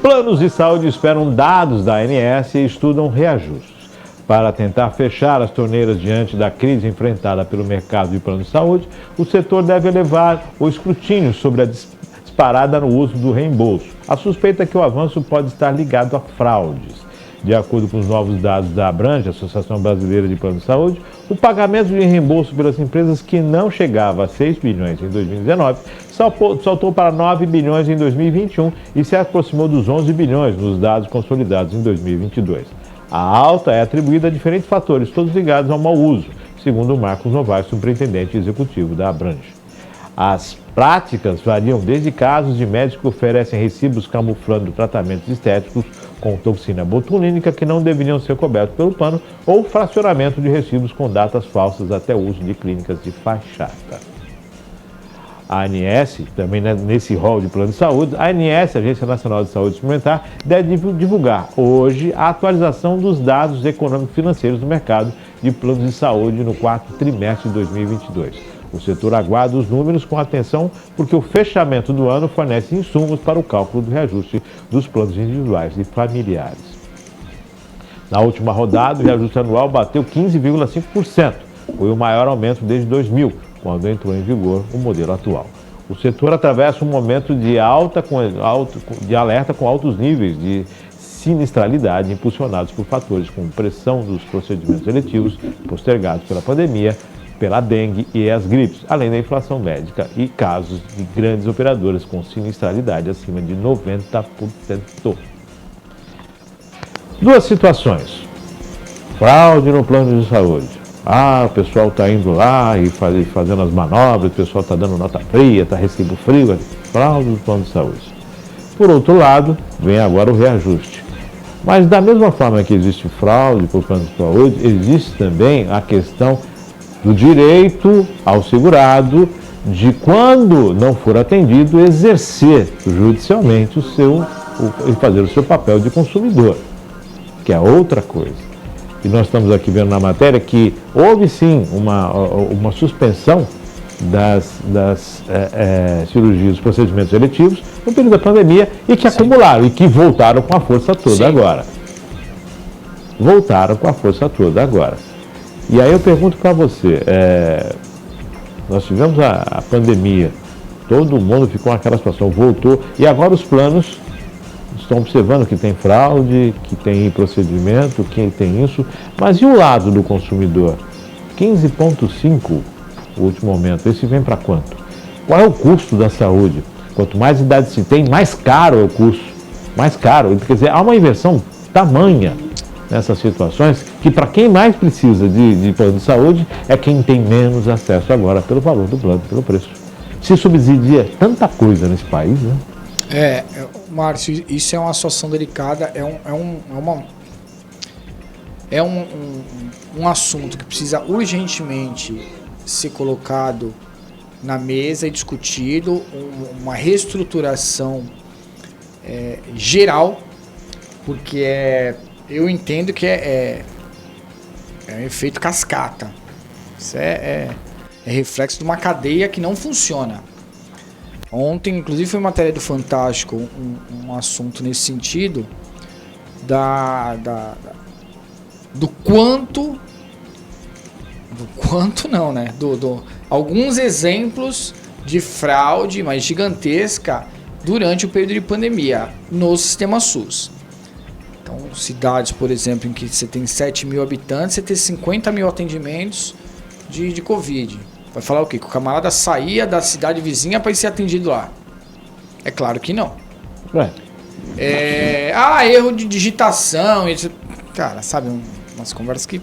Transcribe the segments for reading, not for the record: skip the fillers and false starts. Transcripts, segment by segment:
Planos de saúde esperam dados da ANS e estudam reajustes. Para tentar fechar as torneiras diante da crise enfrentada pelo mercado de plano de saúde, o setor deve elevar o escrutínio sobre a disparada no uso do reembolso. A suspeita é que o avanço pode estar ligado a fraudes. De acordo com os novos dados da Abrange, Associação Brasileira de Plano de Saúde, o pagamento de reembolso pelas empresas que não chegava a 6 bilhões em 2019 saltou para 9 bilhões em 2021 e se aproximou dos 11 bilhões nos dados consolidados em 2022. A alta é atribuída a diferentes fatores, todos ligados ao mau uso, segundo Marcos Novaes, superintendente executivo da Abrange. As práticas variam desde casos de médicos que oferecem recibos camuflando tratamentos estéticos com toxina botulínica que não deveriam ser cobertos pelo plano ou fracionamento de recibos com datas falsas até o uso de clínicas de fachada. A ANS, também nesse rol de plano de saúde, a ANS, Agência Nacional de Saúde Suplementar, deve divulgar hoje a atualização dos dados econômico-financeiros do mercado de planos de saúde no quarto trimestre de 2022. O setor aguarda os números com atenção porque o fechamento do ano fornece insumos para o cálculo do reajuste dos planos individuais e familiares. Na última rodada, o reajuste anual bateu 15,5%. Foi o maior aumento desde 2000, quando entrou em vigor o modelo atual. O setor atravessa um momento de alerta com altos níveis de sinistralidade impulsionados por fatores como pressão dos procedimentos eletivos postergados pela pandemia, pela dengue e as gripes, além da inflação médica e casos de grandes operadoras com sinistralidade acima de 90%. Duas situações. Fraude no plano de saúde. O pessoal está indo lá e fazendo as manobras, o pessoal está dando nota fria, está recibo frio. Fraude no plano de saúde. Por outro lado, vem agora o reajuste. Mas da mesma forma que existe fraude por plano de saúde, existe também a questão do direito ao segurado de, quando não for atendido, exercer judicialmente e fazer o seu papel de consumidor, que é outra coisa. E nós estamos aqui vendo na matéria que houve sim uma suspensão das cirurgias, dos procedimentos eletivos no período da pandemia e que acumularam e que voltaram com a força toda agora. Voltaram com a força toda agora. E aí eu pergunto para você, nós tivemos a pandemia, todo mundo ficou naquela situação, voltou, e agora os planos estão observando que tem fraude, que tem procedimento, que tem isso, mas e o lado do consumidor? 15,5 o último aumento, esse vem para quanto? Qual é o custo da saúde? Quanto mais idade se tem, mais caro é o custo, mais caro, quer dizer, há uma inversão tamanha nessas situações, que para quem mais precisa de plano de saúde é quem tem menos acesso agora pelo valor do plano, pelo preço. Se subsidia tanta coisa nesse país, né? Márcio, isso é uma situação delicada, um assunto que precisa urgentemente ser colocado na mesa e discutido, uma reestruturação geral, porque eu entendo que é um efeito cascata. Isso é reflexo de uma cadeia que não funciona. Ontem, inclusive, foi matéria do Fantástico, um assunto nesse sentido, do quanto não, né? Alguns exemplos de fraude, mas gigantesca, durante o período de pandemia no sistema SUS. Então, cidades, por exemplo, em que você tem 7 mil habitantes, você tem 50 mil atendimentos de Covid. Vai falar o quê? Que o camarada saía da cidade vizinha para ir ser atendido lá? É claro que não. Erro de digitação. Cara, sabe, umas conversas que...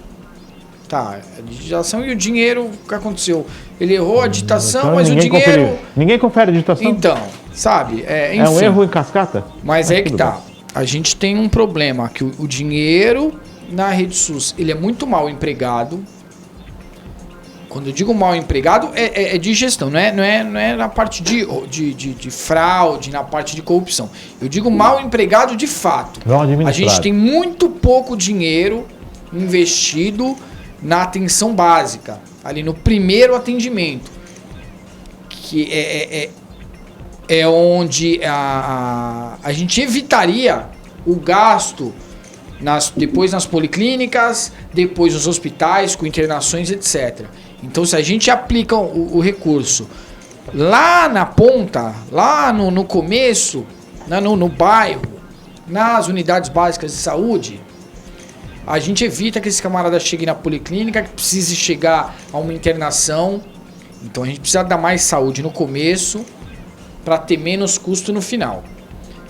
Tá, a digitação e o dinheiro, o que aconteceu? Ele errou a digitação, então, mas o dinheiro... Conferiu. Ninguém confere a digitação? Então, sabe? Enfim. É um erro em cascata? Mas é que tá. Bem. A gente tem um problema, que o dinheiro na rede SUS, ele é muito mal empregado. Quando eu digo mal empregado, é de gestão, não é na parte de fraude, na parte de corrupção. Eu digo mal empregado de fato. A gente tem muito pouco dinheiro investido na atenção básica, ali no primeiro atendimento, que é onde a gente evitaria o gasto depois nas policlínicas, depois nos hospitais, com internações, etc. Então, se a gente aplica o recurso lá na ponta, lá no começo, no bairro, nas unidades básicas de saúde, a gente evita que esse camarada chegue na policlínica, que precise chegar a uma internação. Então, a gente precisa dar mais saúde no começo para ter menos custo no final.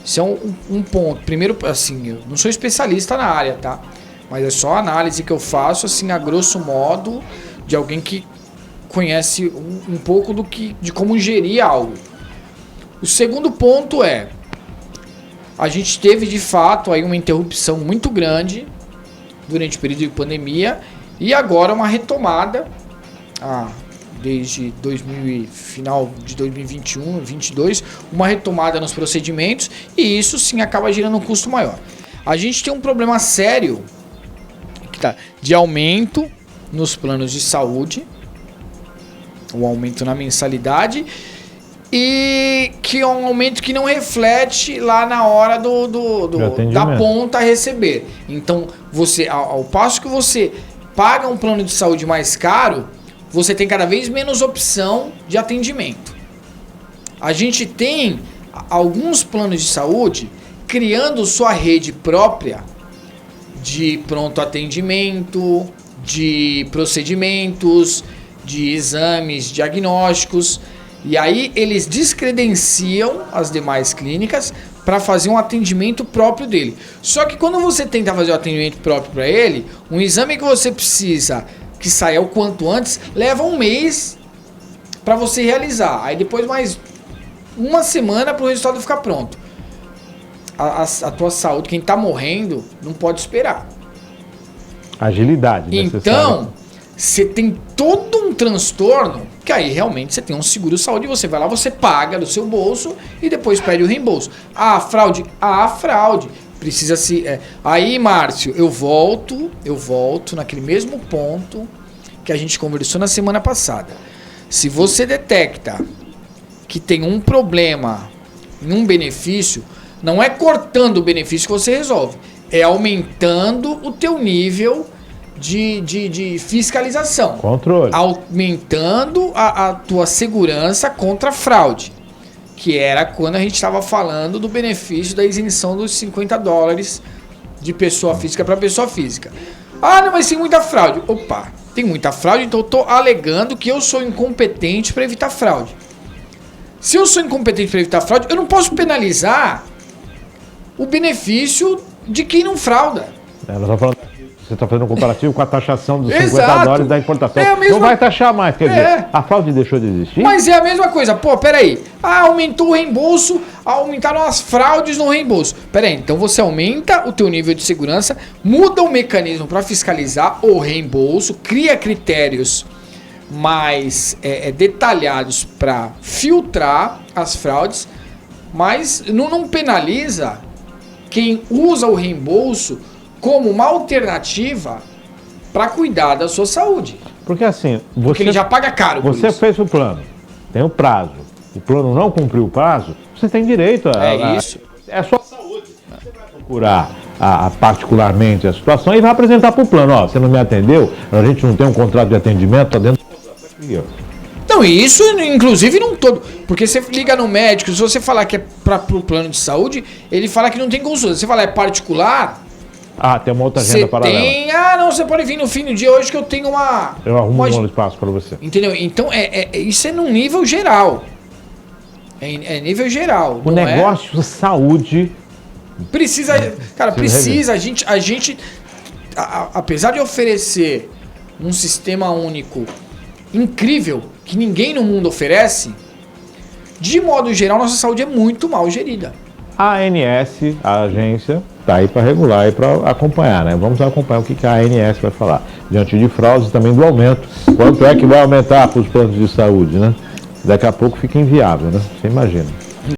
Isso é um ponto. Primeiro, assim, eu não sou especialista na área, tá? Mas é só a análise que eu faço, assim, a grosso modo, de alguém que conhece um pouco de como gerir algo. O segundo ponto é, a gente teve, de fato, aí uma interrupção muito grande durante o período de pandemia e agora uma retomada desde final de 2021, 2022, uma retomada nos procedimentos e isso sim acaba gerando um custo maior. A gente tem um problema sério de aumento nos planos de saúde, um aumento na mensalidade e que é um aumento que não reflete lá na hora da ponta a receber. Então, ao passo que você paga um plano de saúde mais caro, você tem cada vez menos opção de atendimento. A gente tem alguns planos de saúde criando sua rede própria de pronto atendimento, de procedimentos, de exames diagnósticos. E aí eles descredenciam as demais clínicas para fazer um atendimento próprio dele. Só que quando você tenta fazer o atendimento próprio para ele, um exame que você precisa que saia o quanto antes, leva um mês para você realizar. Aí depois mais uma semana para o resultado ficar pronto. A tua saúde, quem está morrendo, não pode esperar. Agilidade necessária. Então, você tem todo um transtorno, que aí realmente você tem um seguro saúde, você vai lá, você paga do seu bolso e depois pede o reembolso. Fraude. Precisa se... Aí, Márcio, eu volto naquele mesmo ponto que a gente conversou na semana passada. Se você detecta que tem um problema em um benefício, não é cortando o benefício que você resolve, é aumentando o teu nível de fiscalização. Controle. Aumentando a tua segurança contra a fraude. Que era quando a gente estava falando do benefício da isenção dos $50 de pessoa física para pessoa física. Não, mas tem muita fraude. Opa, tem muita fraude, então eu estou alegando que eu sou incompetente para evitar fraude. Se eu sou incompetente para evitar fraude, eu não posso penalizar o benefício de quem não frauda. Você está fazendo um comparativo com a taxação dos Exato. $50 da importação. Não vai taxar mais, quer dizer, a fraude deixou de existir? Mas é a mesma coisa. Pô, peraí. Aumentou o reembolso, aumentaram as fraudes no reembolso. Peraí, então você aumenta o teu nível de segurança, muda o mecanismo para fiscalizar o reembolso, cria critérios mais detalhados para filtrar as fraudes, mas não penaliza quem usa o reembolso como uma alternativa para cuidar da sua saúde. Porque assim, porque ele já paga caro por isso. Você fez o plano, tem o prazo. O plano não cumpriu o prazo, você tem direito isso. É a sua saúde. Você vai procurar particularmente a situação e vai apresentar para o plano. Você não me atendeu, a gente não tem um contrato de atendimento, está dentro do contrato aqui, Não, e isso inclusive não todo. Porque você liga no médico, se você falar que é para o plano de saúde, ele fala que não tem consulta. Se você falar é particular... tem uma outra agenda paralela. Você pode vir no fim do dia hoje que eu tenho uma... Eu arrumo um espaço para você. Entendeu? Então, isso é num nível geral. É nível geral. O negócio saúde... Precisa... Cara, precisa. A gente apesar de oferecer um sistema único incrível, que ninguém no mundo oferece, de modo geral, nossa saúde é muito mal gerida. A ANS, a agência, está aí para regular e para acompanhar, né? Vamos acompanhar o que a ANS vai falar. Diante de fraudes e também do aumento. Quanto é que vai aumentar para os planos de saúde, né? Daqui a pouco fica inviável, né? Você imagina.